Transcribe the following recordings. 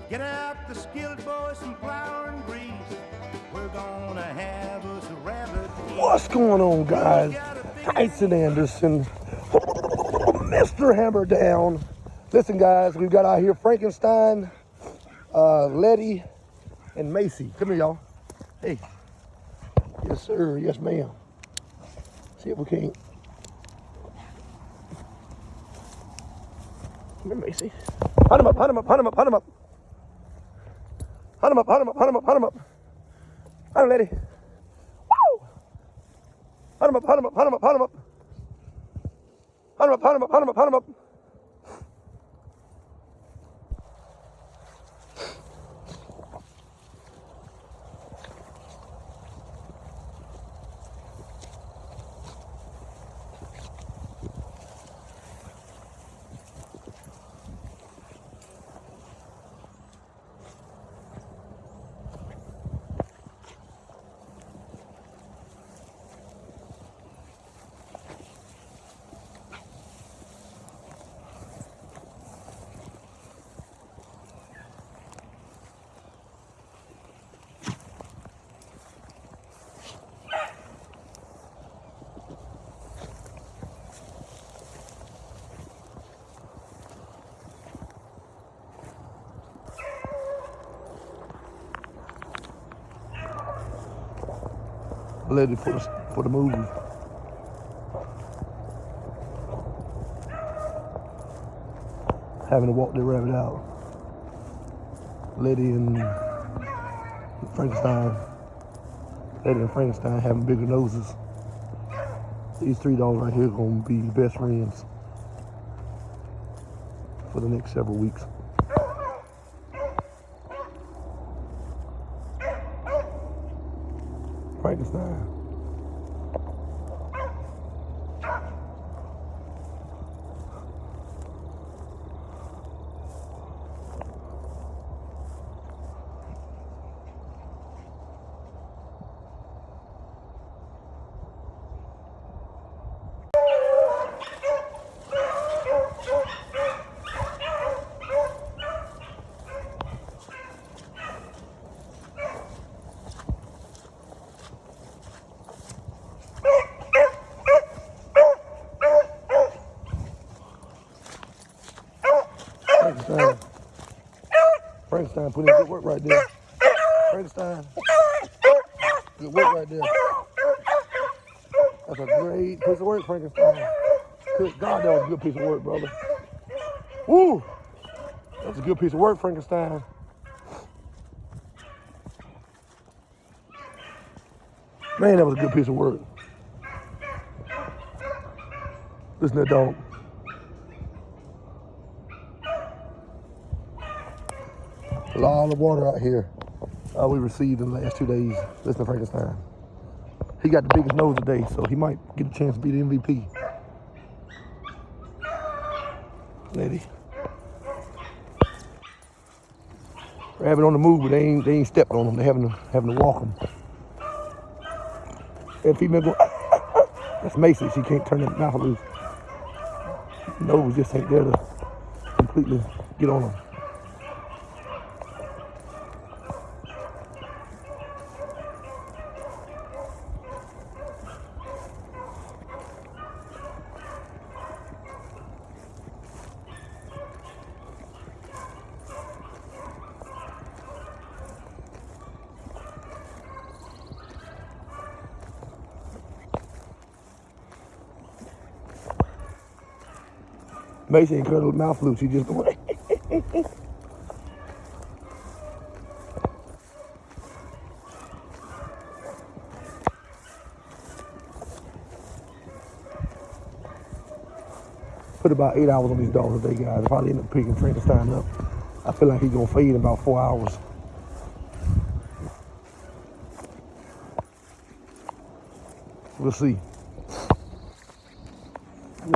Get out the skillet, boys, some flour and grease. We're gonna have us a rabbit. What's going on, guys? Tyson Anderson, Mr. Hammer Down. Listen, guys, we've got out here Frankenstein, Letty, and Macy. Come here, y'all. Hey. Yes, sir. Yes, ma'am. See if we can't. Come here, Macy. Hunt him up, hunt him up, hunt him up, hunt him up. Hunt him up, hunt him up, hunt him up, hunt him up. Hunt him, Letty. Woo! Hunt him up, hunt him up, hunt him up, hunt him up. Hunt him up, hunt him up, hunt him up, hunt him up. Ready for the movie. Having to walk the rabbit out. Letty and Frankenstein. Letty and Frankenstein having bigger noses. These three dogs right here are gonna be best friends for the next several weeks. Frankenstein. Frankenstein put in good work right there. Frankenstein. Good work right there. That's a great piece of work, Frankenstein. Good God, that was a good piece of work, brother. Woo! That's a good piece of work, Frankenstein. Man, that was a good piece of work. Listen to that dog. A lot of water out here we received in the last 2 days. Listen to Frankenstein. He got the biggest nose today, so he might get a chance to be the MVP. Letty. Rabbit on the move, but they ain't stepped on them. They having to walk them. That female going, that's Macy. She can't turn that mouth loose. Nose just ain't there to completely get on them. Macy ain't cut her mouth loose, she just going. Put about 8 hours on these dogs today, guys. If I end up picking Frankenstein up, I feel like he's gonna fade in about 4 hours. We'll see.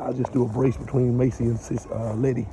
I'll just do a brace between Macy and Letty.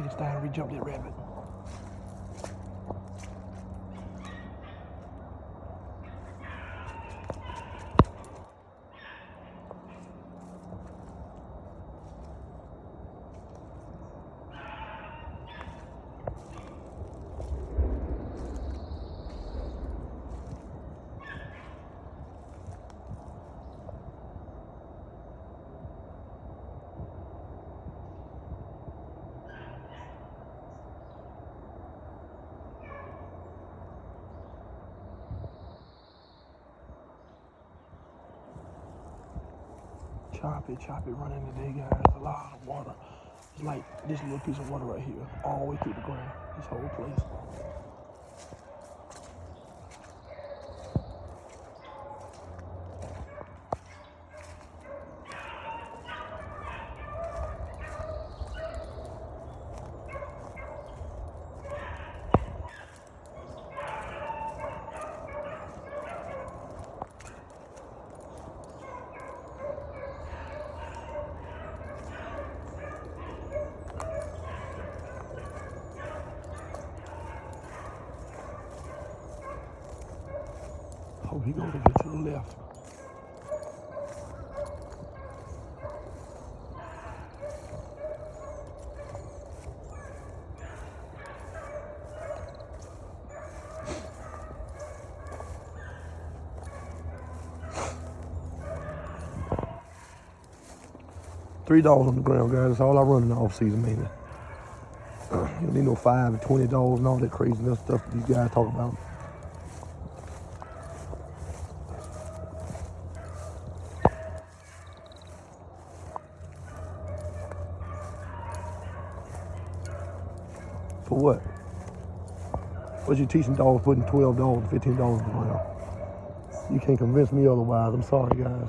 Frankenstein re-jumped that rabbit. Choppy running today, guys. A lot of water. It's like this little piece of water right here, all the way through the ground. This whole place. Oh, he goes to get to the left. $3 on the ground, guys. That's all I run in the off season, mainly. You don't need no $5 and $20 and all that crazy stuff these guys talk about. For what? What you teaching dogs putting $12 and $15 in the ground? You can't convince me otherwise. I'm sorry, guys.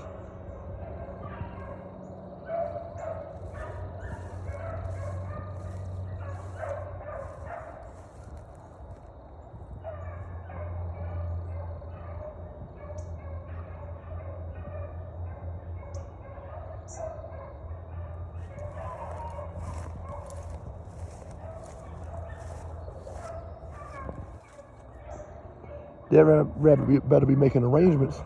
That rabbit better be making arrangements.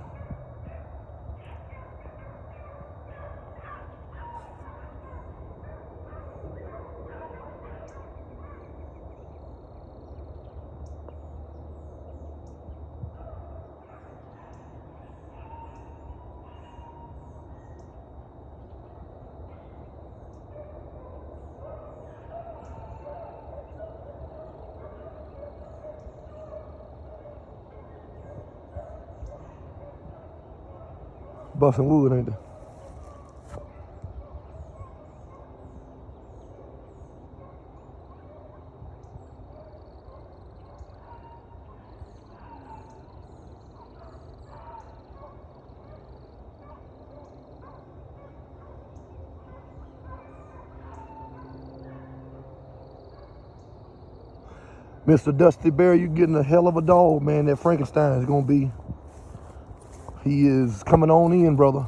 Busting wood, ain't they? Mr. Dusty Bear, you getting a hell of a dog, man. That Frankenstein is gonna be. He is coming on in, brother.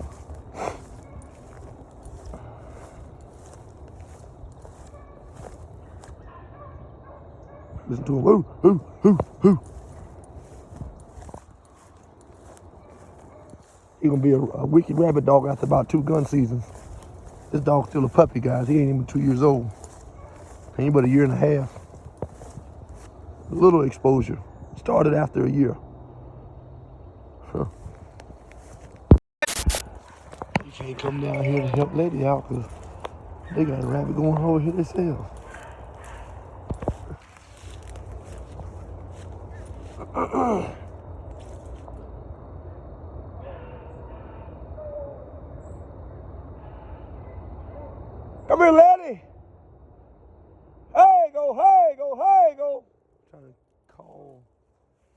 Listen to him. Woo, hoo, hoo, hoo. He's gonna be a wicked rabbit dog after about 2 gun seasons. This dog's still a puppy, guys. He ain't even 2 years old. He ain't but a year and a half. A little exposure. Started after a year. Huh. You can't come down here to help Lady out because they got a rabbit going over here themselves. Come here, Letty. Hey, go, hey, go, hey, go. Trying to call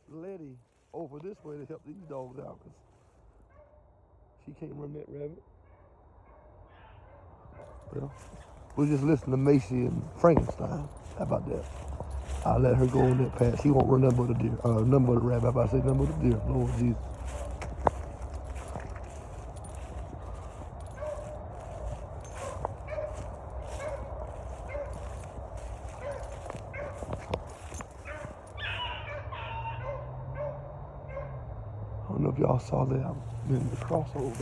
Letty over this way to help these dogs out because she can't run that rabbit. Well, we'll just listen to Macy and Frankenstein. How about that? I'll let her go on that path. She won't run nothing but a deer, nothing but a rabbit. If I say nothing but a deer, Lord Jesus. know if y'all saw that. I've been the crossover.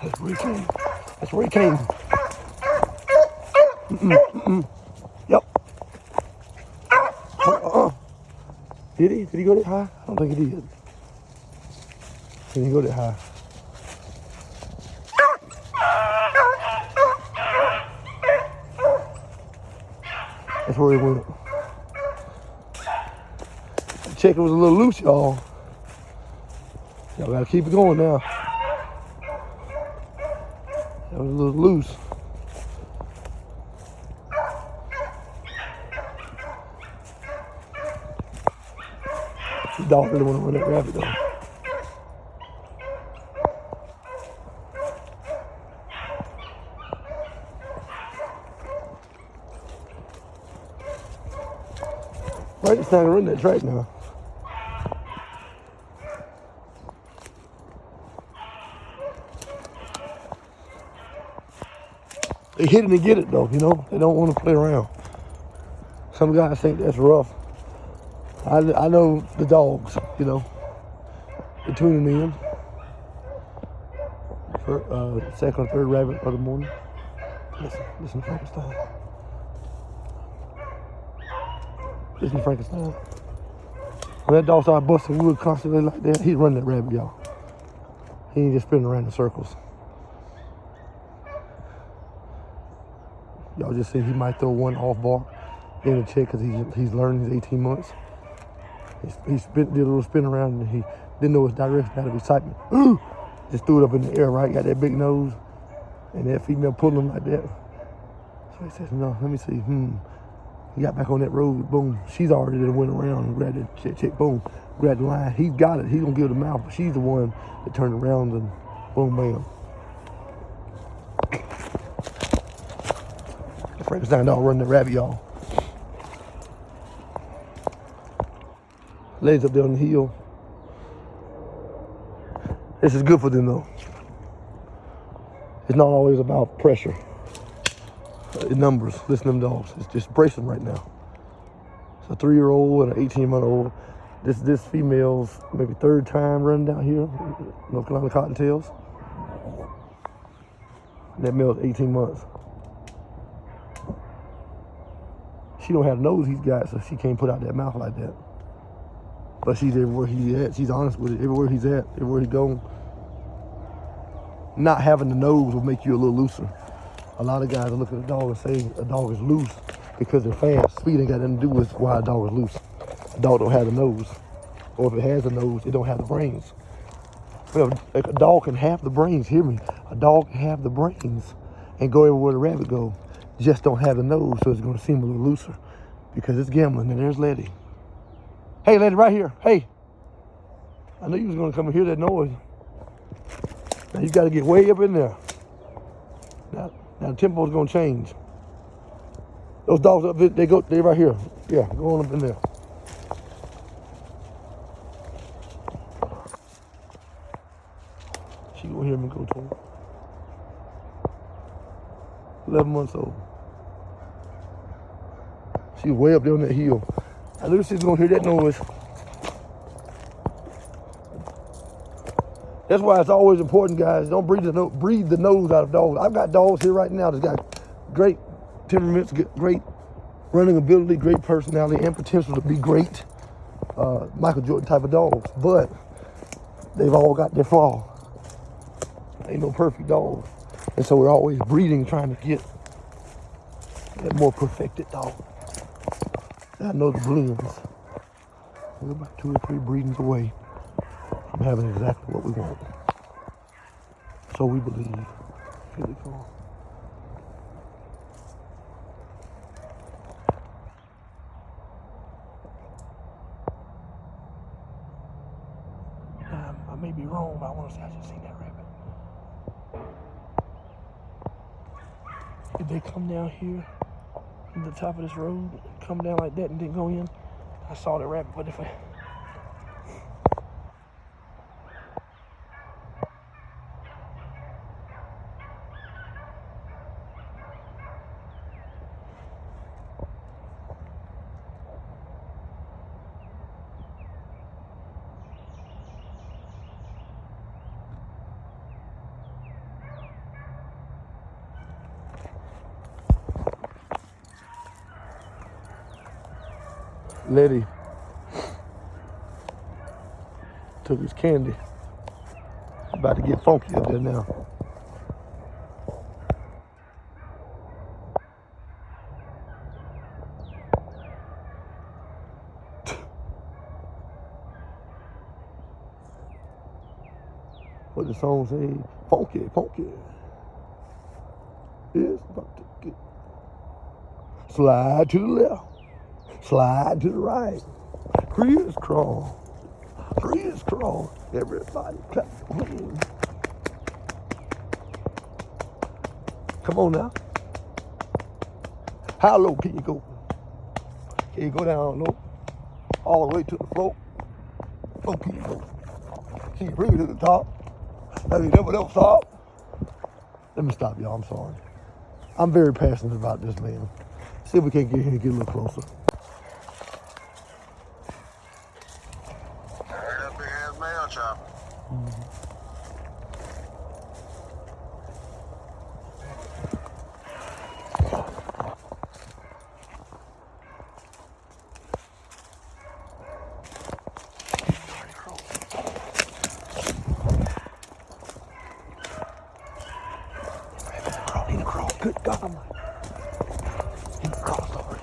That's where he came. That's where he came. Yep. Did he? Did he go that high? I don't think he did. Did he go that high? That's where he went. The chicken was a little loose, y'all. Y'all gotta keep it going now. That was a little loose. The dog really want to run that rabbit though. Right, it's not gonna run that track now. They hit it and get it though, you know? They don't want to play around. Some guys think that's rough. I know the dogs, you know. They're tuning in for second or third rabbit of the morning. Listen to Frankenstein. Listen to Frankenstein. When that dog started busting wood constantly like that, he's running that rabbit, y'all. He ain't just spinning around in circles. Y'all just said he might throw one off bar in the check because he's learning. He's 18 months. He did a little spin around and he didn't know his direction out of excitement. Ooh! Just threw it up in the air, right? Got that big nose. And that female pulled him like that. So he says, no, let me see. He got back on that road, boom. She's already went around and grabbed that chick, boom. Grabbed the line. He's got it. He's gonna give it the mouth, but she's the one that turned around and boom, bam. The Frankenstein dog running that rabbit, y'all. Lays up there on the hill. This is good for them though. It's not always about pressure. In numbers, listen to them dogs. It's just bracing right now. It's a 3-year-old and an 18-month-old. This female's maybe third time running down here, North Carolina Cottontails. That male's 18 months. She don't have the nose he's got, so she can't put out that mouth like that. But she's everywhere he's at. She's honest with it. Everywhere he's at, everywhere he goes. Not having the nose will make you a little looser. A lot of guys will look at a dog and say a dog is loose because they're fast. Speed ain't got nothing to do with why a dog is loose. A dog don't have the nose. Or if it has a nose, it don't have the brains. Well, a dog can have the brains, hear me. A dog can have the brains and go everywhere the rabbit go. Just don't have the nose, so it's gonna seem a little looser because it's gambling. And there's Letty. Hey, Letty, right here. Hey. I knew you was gonna come and hear that noise. Now you gotta get way up in there. Now the tempo's gonna change. Those dogs up there, they're right here. Yeah, go on up in there. She gonna hear me go to him. 11 months old. She's way up there on that hill. I knew she was gonna hear that noise. That's why it's always important, guys. Don't breathe the nose out of dogs. I've got dogs here right now that's got great temperaments, great running ability, great personality, and potential to be great Michael Jordan type of dogs. But they've all got their flaw. Ain't no perfect dog. And so we're always breeding, trying to get that more perfected dog. I know the blends. We're about 2 or 3 breedings away from having exactly what we want. So we believe. Here we go. I may be wrong, but I want to say I just seen that rabbit. If they come down here to the top of this road, come down like that and then go in, I saw the rabbit, but if I... Letty took his candy. About to get funky up there now. What the song say? Funky, funky. It's about to get. Slide to the left. Slide to the right. Crisscross. Crisscross. Everybody clap your hands. Come on now. How low can you go? Can you go down low? All the way to the floor? Low can you go? Can you bring it to the top? Have you never stop? Let me stop y'all, I'm sorry. I'm very passionate about this, man. See if we can't get here and get a little closer. That big ass mail chopper. Good God Almighty. He crossed already.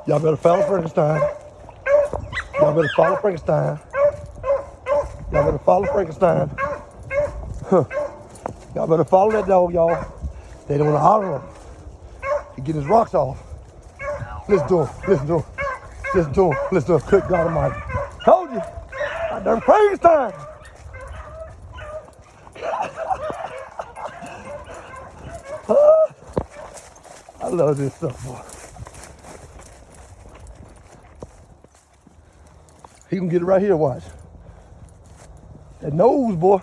Y'all better follow Frankenstein. Y'all better follow Frankenstein. Y'all better follow Frankenstein. Huh. Y'all better follow that dog, y'all. They don't want to holler him. He getting his rocks off. Listen to him. Listen to him. Listen to him. Listen to him. Good God Almighty. Told you. I done Frankenstein. I love this stuff, boy. He can get it right here, watch. That nose, boy.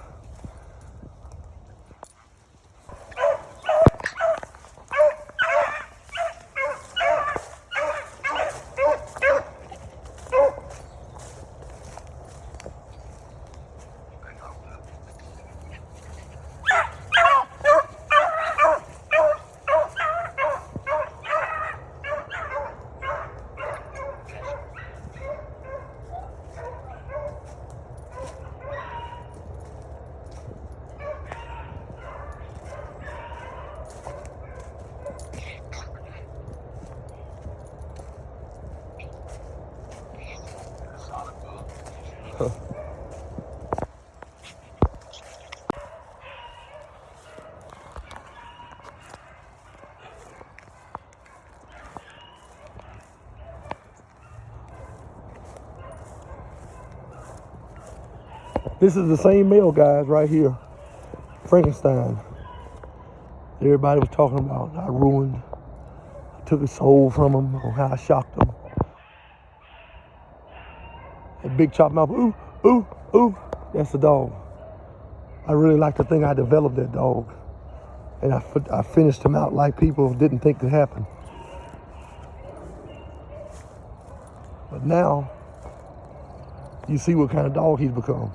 This is the same male, guys, right here. Frankenstein. Everybody was talking about I ruined. I took his soul from him, or how I shocked him. That big chop mouth, ooh, ooh, ooh. That's the dog. I really like to think I developed that dog. And I finished him out like people didn't think could happen. But now, you see what kind of dog he's become.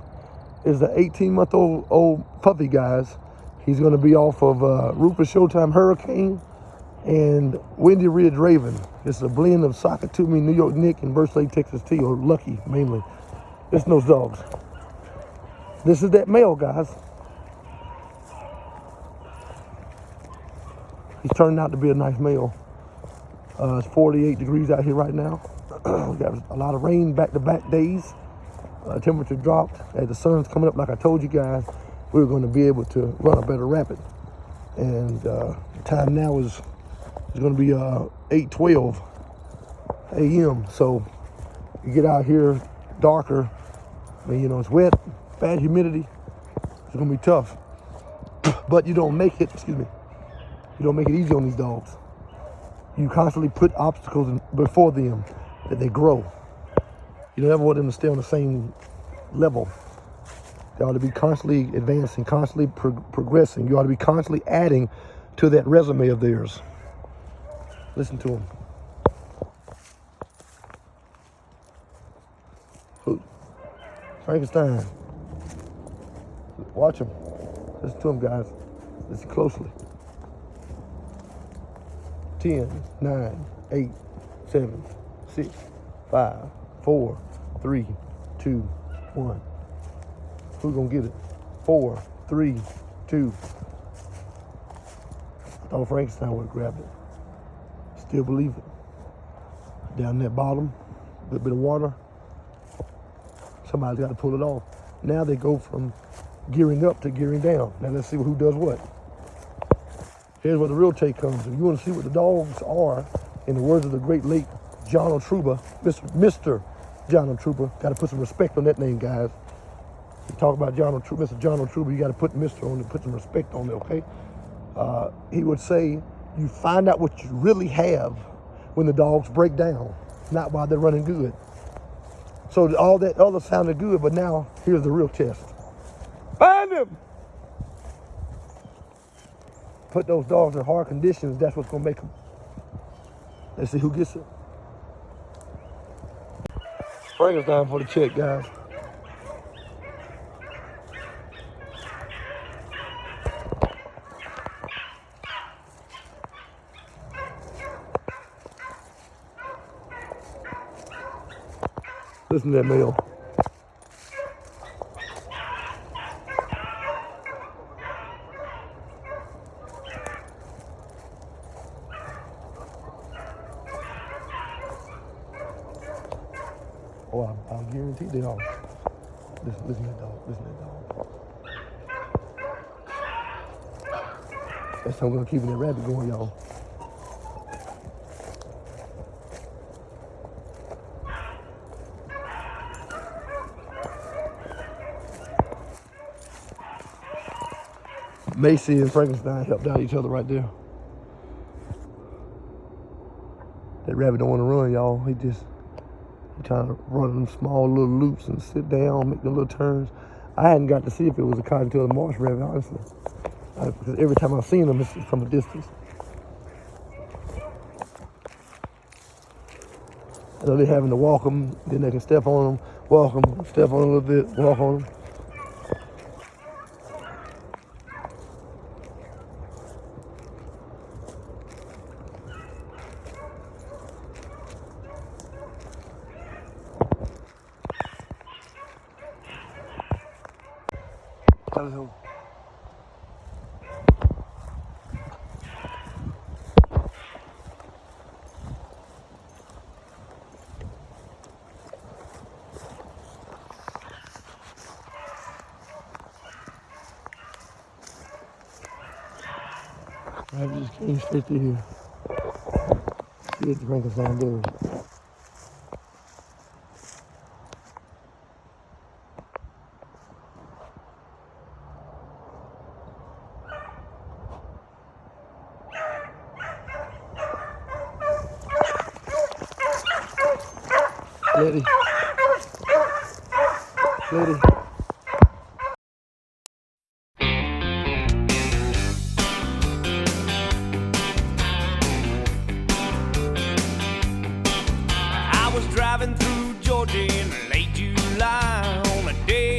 Is the 18-month-old puppy, guys. He's going to be off of Rufus Showtime Hurricane and Windy Ridge Raven. It's a blend of Sakatumi, New York Nick, and Birch Lake, Texas Tea, or Lucky, mainly. It's those dogs. This is that male, guys. He's turning out to be a nice male. It's 48 degrees out here right now. We got a lot of rain back-to-back days. Temperature dropped. As the sun's coming up, like I told you guys, we were going to be able to run a better rapid. And the time now is going to be 8:12 a.m. So you get out here, darker. I mean, you know, it's wet, bad humidity. It's gonna be tough. But you don't make it, you don't make it easy on these dogs. You constantly put obstacles before them that they grow. You don't ever want them to stay on the same level. They ought to be constantly advancing, constantly progressing. You ought to be constantly adding to that resume of theirs. Listen to them. Frankenstein. Watch him. Listen to him, guys. Listen closely. 10, 9, 8, 7, 6, 5, 4, 3, 2, 1. Who's gonna get it? 4, 3, 2. I thought Frankenstein would have grabbed it. Still believe it. Down that bottom, a little bit of water. Somebody's got to pull it off. Now they go from gearing up to gearing down. Now let's see who does what. Here's where the real take comes. If you want to see what the dogs are, in the words of the great late John Otruba, Mr. John Otruba, got to put some respect on that name, guys. You talk about Mr. John Otruba, you got to put Mr. on it, put some respect on it, okay? He would say, you find out what you really have when the dogs break down, not while they're running good. So all that other sounded good, but now here's the real test. Find him! Put those dogs in hard conditions, that's what's gonna make them. Let's see who gets it. Frankenstein for the check, guys. Listen to that male. Oh, I'll guarantee they are. Listen to that dog. Listen to that dog. That's how I'm gonna keep that rabbit going, y'all. Macy and Frankenstein helped out each other right there. That rabbit don't want to run, y'all. He trying to run them small little loops and sit down, make the little turns. I hadn't got to see if it was a cottontail or marsh rabbit, honestly. Because every time I've seen them, it's from a distance. I know they're having to walk them, then they can step on them, walk them, step on them a little bit, walk on them. Hello. I just came straight through here. See what the Frankenstein does. Lady. I was driving through Georgia in late July on a day